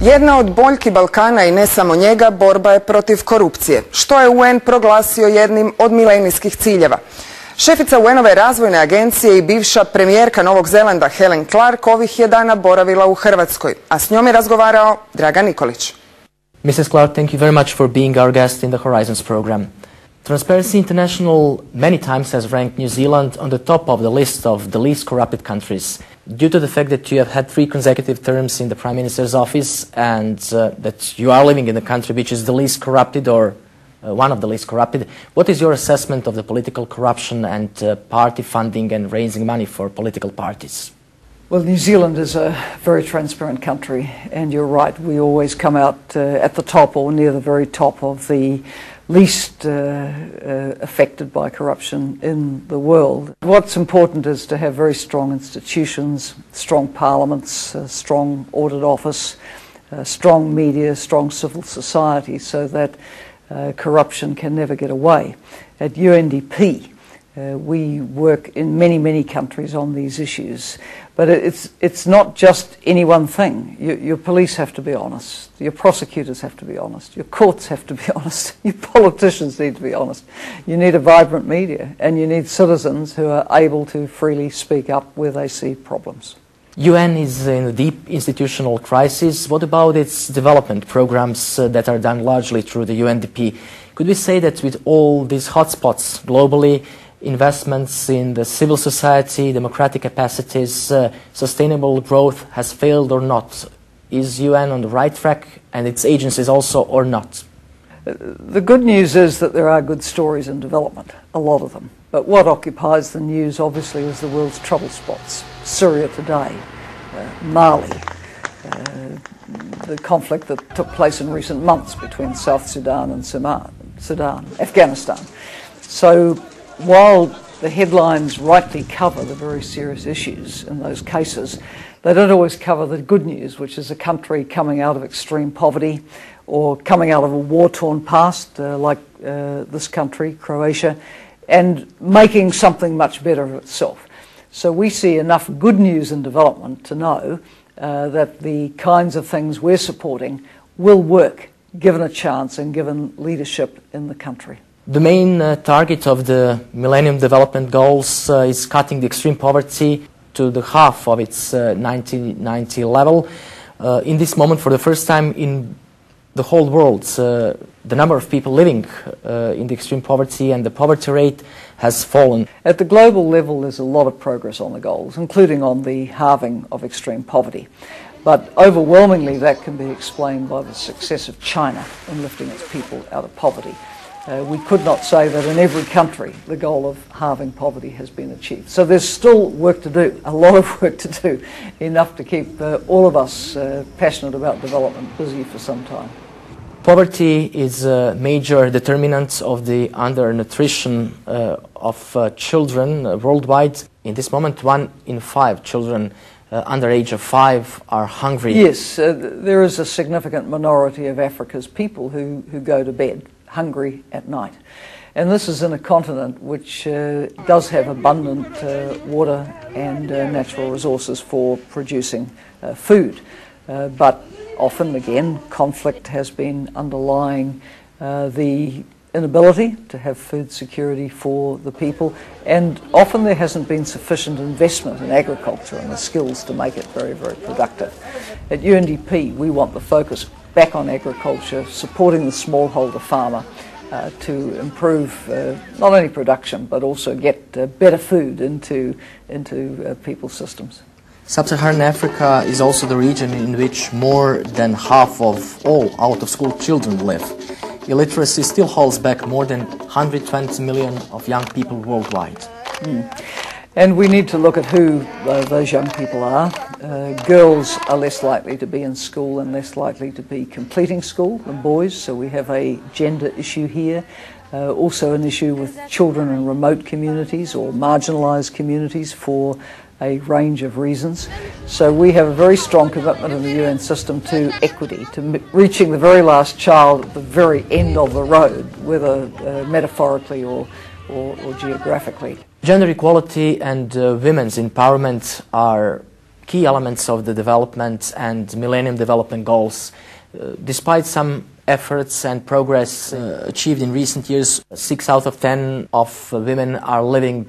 Jedna od boljki Balkana i ne samo njega, borba je protiv korupcije, što je UN proglasio jednim od milenijskih ciljeva. Šefica UN-ove razvojne agencije i bivša premijerka Novog Zelanda Helen Clark ovih je dana boravila u Hrvatskoj, a s njom je razgovarao Dragan Nikolić. Mrs. Clark, thank you very much for being our guest in the Horizons program. Transparency International many times has ranked New Zealand on the top of the list of the least corrupted countries, due to the fact that you have had 3 consecutive terms in the Prime Minister's office and that you are living in a country which is the least corrupted or one of the least corrupted. What is your assessment of the political corruption and party funding and raising money for political parties? Well, New Zealand is a very transparent country, and you're right, we always come out at the top or near the very top of the least affected by corruption in the world. What's important is to have very strong institutions, strong parliaments, a strong audit office, strong media, strong civil society, so that corruption can never get away. At UNDP, we work in many countries on these issues, but it's not just any one thing. Your police have to be honest, your prosecutors have to be honest, your courts have to be honest, your politicians need to be honest. You need a vibrant media, and you need citizens who are able to freely speak up where they see problems. UN is in a deep institutional crisis. What about its development programs that are done largely through the UNDP? Could we say that with all these hotspots globally, investments in the civil society, democratic capacities, sustainable growth has failed or not? Is UN on the right track and its agencies also or not? The good news is that there are good stories in development, a lot of them. But what occupies the news obviously is the world's trouble spots. Syria today, Mali, the conflict that took place in recent months between South Sudan and Sudan, Afghanistan. So while the headlines rightly cover the very serious issues in those cases, they don't always cover the good news, which is a country coming out of extreme poverty or coming out of a war-torn past like this country, Croatia, and making something much better of itself. So we see enough good news in development to know that the kinds of things we're supporting will work, given a chance and given leadership in the country. The main target of the Millennium Development Goals is cutting the extreme poverty to the half of its 1990 level. In this moment, for the first time in the whole world, the number of people living in the extreme poverty and the poverty rate has fallen. At the global level, there's a lot of progress on the goals, including on the halving of extreme poverty. But overwhelmingly, that can be explained by the success of China in lifting its people out of poverty. We could not say that in every country the goal of halving poverty has been achieved. So there's still work to do, a lot of work to do, enough to keep all of us passionate about development busy for some time. Poverty is a major determinant of the undernutrition of children worldwide. In this moment, 1 in 5 children under age of 5 are hungry. Yes, there is a significant minority of Africa's people who go to bed hungry at night. And this is in a continent which does have abundant water and natural resources for producing food. But often, again, conflict has been underlying the inability to have food security for the people, and often there hasn't been sufficient investment in agriculture and the skills to make it very productive. At UNDP, we want the focus back on agriculture, supporting the smallholder farmer to improve not only production but also get better food into people's systems. Sub-Saharan Africa is also the region in which more than half of all out-of-school children live. Illiteracy still holds back more than 120 million of young people worldwide. And we need to look at who those young people are. Girls are less likely to be in school and less likely to be completing school than boys, so we have a gender issue here. Also an issue with children in remote communities or marginalised communities for a range of reasons. So we have a very strong commitment in the UN system to equity, to reaching the very last child at the very end of the road, whether metaphorically or geographically. Gender equality and women's empowerment are key elements of the development and Millennium Development Goals. Despite some efforts and progress achieved in recent years, 6 out of 10 of women are living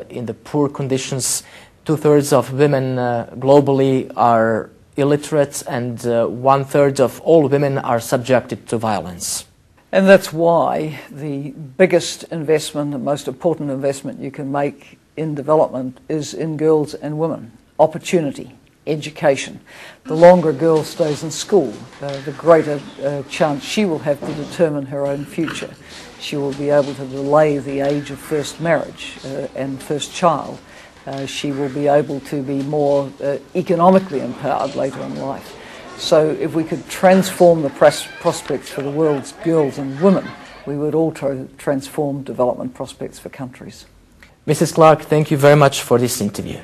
in the poor conditions. 2/3 of women globally are illiterate, and 1/3 of all women are subjected to violence. And that's why the biggest investment, the most important investment you can make in development is in girls and women. Opportunity, education. The longer a girl stays in school, the greater chance she will have to determine her own future. She will be able to delay the age of first marriage and first child. She will be able to be more economically empowered later in life. So if we could transform the prospects for the world's girls and women, we would also transform development prospects for countries. Mrs. Clark, thank you very much for this interview.